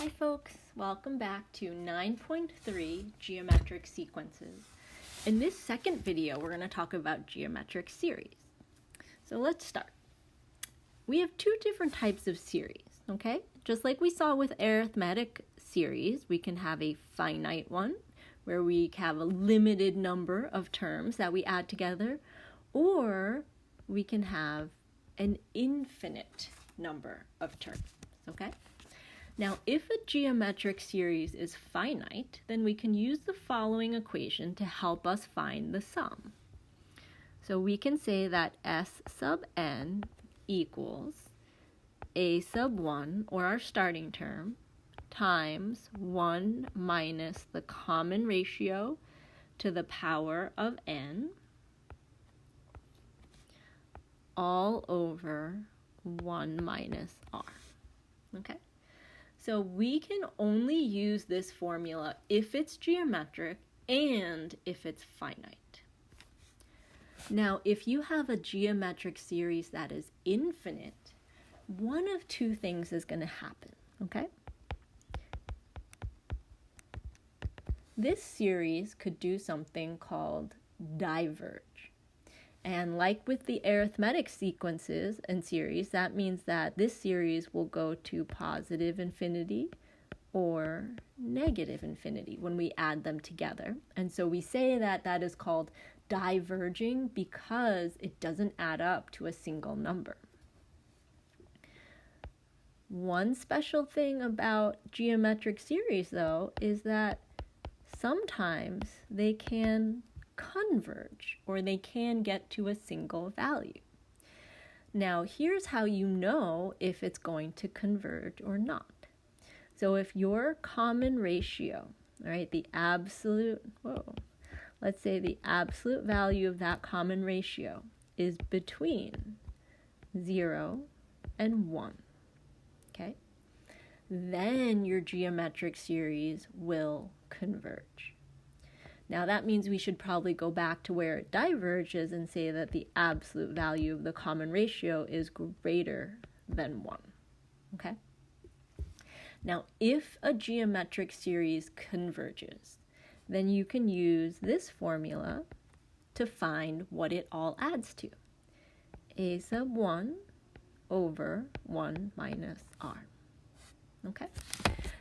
Hi folks, welcome back to 9.3 Geometric Sequences. In this second video, we're going to talk about geometric series. So let's start. We have two different types of series, okay? Just like we saw with arithmetic series, we can have a finite one, where we have a limited number of terms that we add together, or we can have an infinite number of terms, okay? Now, if a geometric series is finite, then we can use the following equation to help us find the sum. So we can say that S sub n equals a sub 1, or our starting term, times 1 minus the common ratio to the power of n, all over 1 minus r, okay? So we can only use this formula if it's geometric and if it's finite. Now, if you have a geometric series that is infinite, one of two things is going to happen, okay? This series could do something called diverge. And like with the arithmetic sequences and series, that means that this series will go to positive infinity or negative infinity when we add them together. And so we say that that is called diverging because it doesn't add up to a single number. One special thing about geometric series, though, is that sometimes they can converge, or they can get to a single value. Now, here's how you know if it's going to converge or not. So if your common ratio, all right, let's say the absolute value of that common ratio is between 0 and 1, okay, then your geometric series will converge. Now that means we should probably go back to where it diverges and say that the absolute value of the common ratio is greater than 1, okay? Now, if a geometric series converges, then you can use this formula to find what it all adds to. A sub 1 over 1 minus r, okay?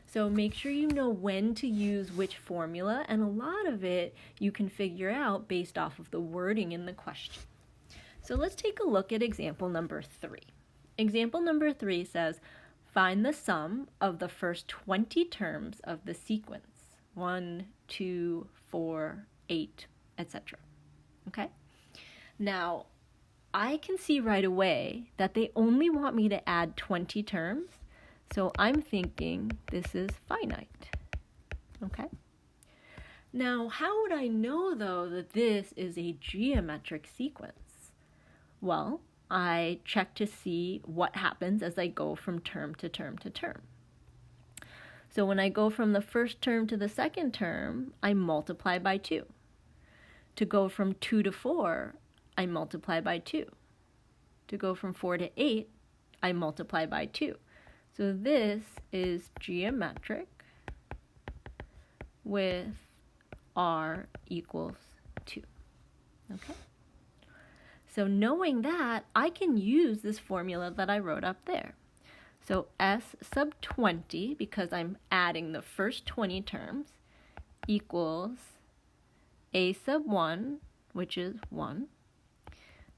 So make sure you know when to use which formula, and a lot of it you can figure out based off of the wording in the question. So let's take a look at example number 3. Example number 3 says, find the sum of the first 20 terms of the sequence, 1, 2, 4, 8, etc. Okay? Now, I can see right away that they only want me to add 20 terms, so I'm thinking this is finite, okay? Now, how would I know, though, that this is a geometric sequence? Well, I check to see what happens as I go from term to term to term. So when I go from the first term to the second term, I multiply by 2. To go from 2 to 4, I multiply by 2. To go from 4 to 8, I multiply by 2. So this is geometric with r equals 2, okay? So knowing that, I can use this formula that I wrote up there. So S sub 20, because I'm adding the first 20 terms, equals A sub 1, which is 1,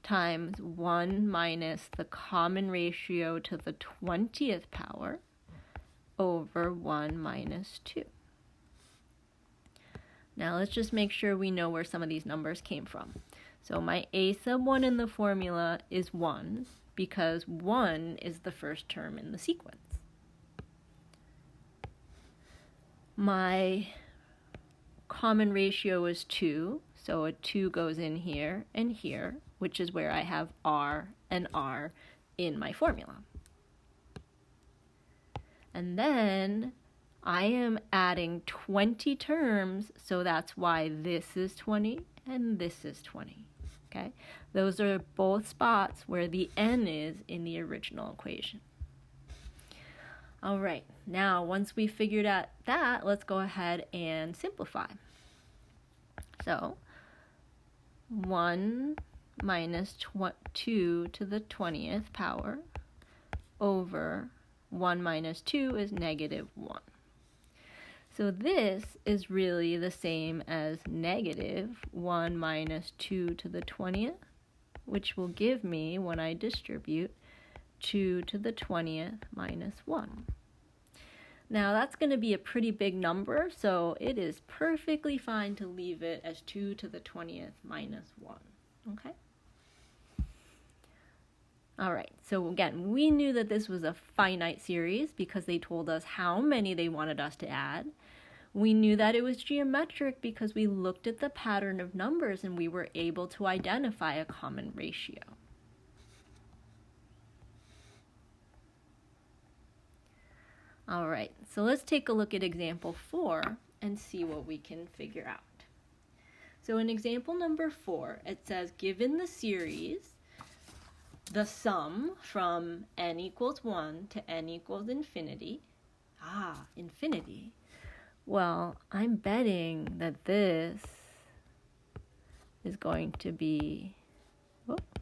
times 1 minus the common ratio to the 20th power over 1 minus 2. Now let's just make sure we know where some of these numbers came from. So my A sub 1 in the formula is 1 because 1 is the first term in the sequence. My common ratio is 2, so a 2 goes in here and here, which is where I have r and r in my formula. And then I am adding 20 terms, so that's why this is 20 and this is 20, okay? Those are both spots where the n is in the original equation. All right, now once we figured out that, let's go ahead and simplify. So 1 minus 2 to the 20th power over 1 minus 2 is negative 1. So this is really the same as negative 1 minus 2 to the 20th, which will give me, when I distribute, 2 to the 20th minus 1. Now that's going to be a pretty big number, so it is perfectly fine to leave it as 2 to the 20th minus 1. Okay? All right, so again, we knew that this was a finite series because they told us how many they wanted us to add. We knew that it was geometric because we looked at the pattern of numbers and we were able to identify a common ratio. All right, so let's take a look at example 4 and see what we can figure out. So in example number 4, it says, given the series, the sum from n equals 1 to n equals infinity. Infinity. Well, I'm betting that this is going to be,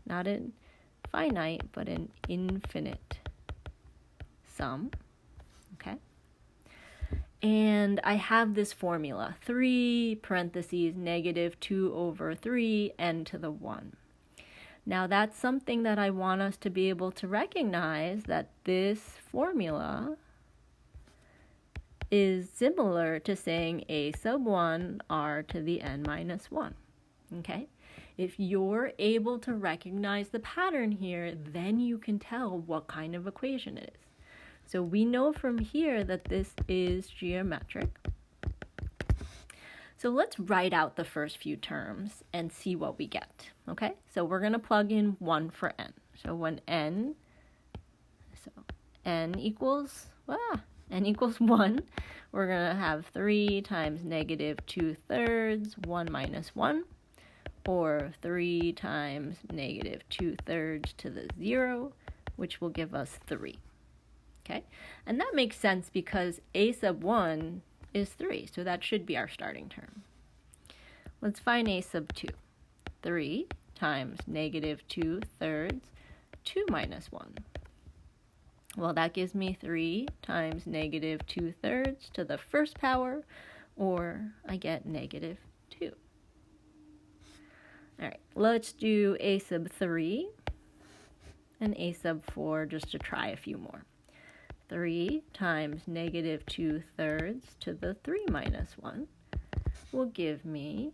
not an finite, but an infinite sum. Okay? And I have this formula, 3 parentheses negative 2 over 3 n to the 1. Now that's something that I want us to be able to recognize, that this formula is similar to saying a sub 1 r to the n minus 1. Okay? If you're able to recognize the pattern here, then you can tell what kind of equation it is. So we know from here that this is geometric. So let's write out the first few terms and see what we get. Okay, so we're going to plug in 1 for n. So when n equals 1, we're going to have 3 times negative 2/3, 1 minus 1, or 3 times negative 2/3 to the 0, which will give us 3. Okay, and that makes sense because a sub 1 is 3, so that should be our starting term. Let's find a sub 2. 3 times negative 2/3, 2 minus 1. Well, that gives me 3 times negative 2/3 to the first power, or I get negative 2. All right, let's do a sub 3 and a sub 4 just to try a few more. 3 times negative 2/3 to the 3 minus 1 will give me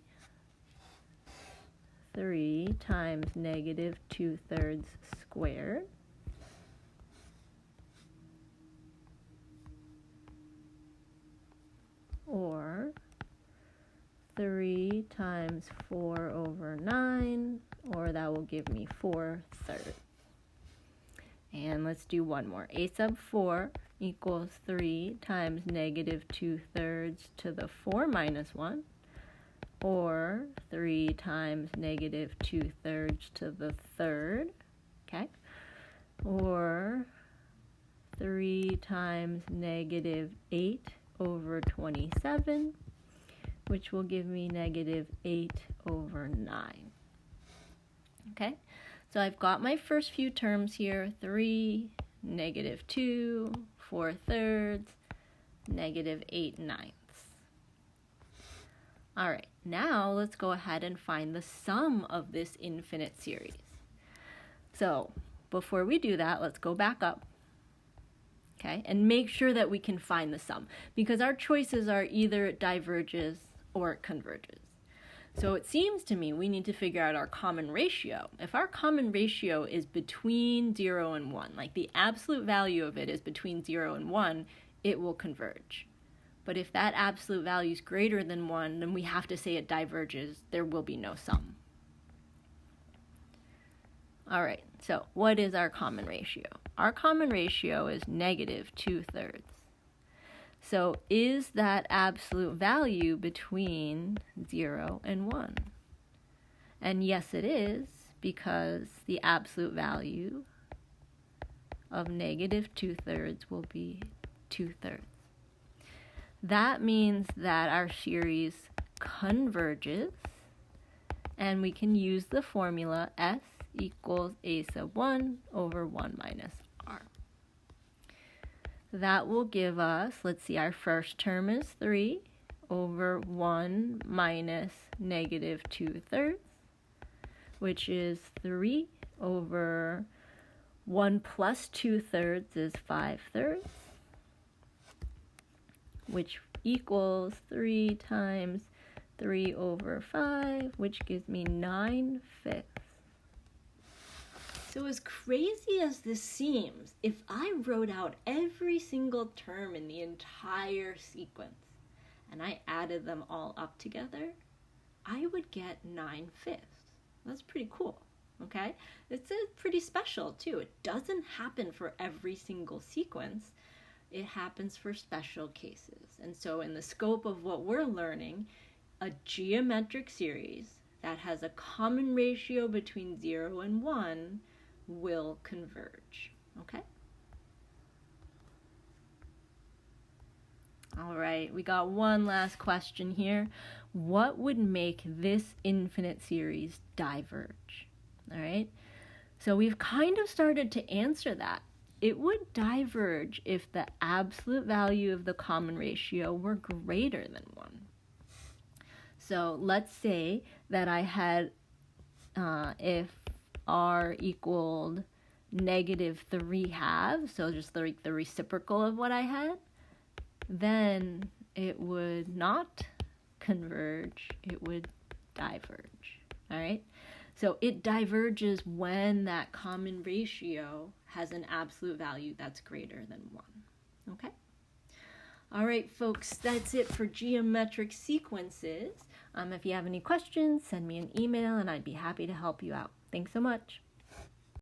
3 times negative 2/3 squared, or 3 times 4 over 9, or that will give me 4/3. And let's do one more. A sub 4 equals 3 times negative 2/3 to the 4 minus 1, or 3 times negative 2/3 to the 3rd, okay? Or 3 times negative 8 over 27, which will give me negative 8 over 9, okay? So I've got my first few terms here, 3, negative 2, 4/3, negative 8/9. All right, now let's go ahead and find the sum of this infinite series. So before we do that, let's go back up, okay, and make sure that we can find the sum, because our choices are either it diverges or it converges. So it seems to me we need to figure out our common ratio. If our common ratio is between 0 and 1, like the absolute value of it is between 0 and 1, it will converge. But if that absolute value is greater than 1, then we have to say it diverges. There will be no sum. All right, so what is our common ratio? Our common ratio is negative 2/3. So is that absolute value between 0 and 1? And yes, it is, because the absolute value of negative 2/3 will be 2/3. That means that our series converges, and we can use the formula S equals a sub 1 over 1 minus r. That will give us, let's see, our first term is 3 over 1 minus negative 2/3, which is 3 over 1 plus 2/3 is 5/3, which equals 3 times 3 over 5, which gives me 9/5. So as crazy as this seems, if I wrote out every single term in the entire sequence and I added them all up together, I would get 9/5. That's pretty cool, okay? It's pretty special too. It doesn't happen for every single sequence. It happens for special cases. And so in the scope of what we're learning, a geometric series that has a common ratio between 0 and 1 will converge, okay? All right, we got one last question here. What would make this infinite series diverge? All right, so we've kind of started to answer that. It would diverge if the absolute value of the common ratio were greater than 1. So let's say that I had, if r equaled negative 3/2, so just the reciprocal of what I had, then it would not converge, it would diverge, all right? So it diverges when that common ratio has an absolute value that's greater than 1, okay? All right, folks, that's it for geometric sequences. If you have any questions, send me an email and I'd be happy to help you out. Thanks so much.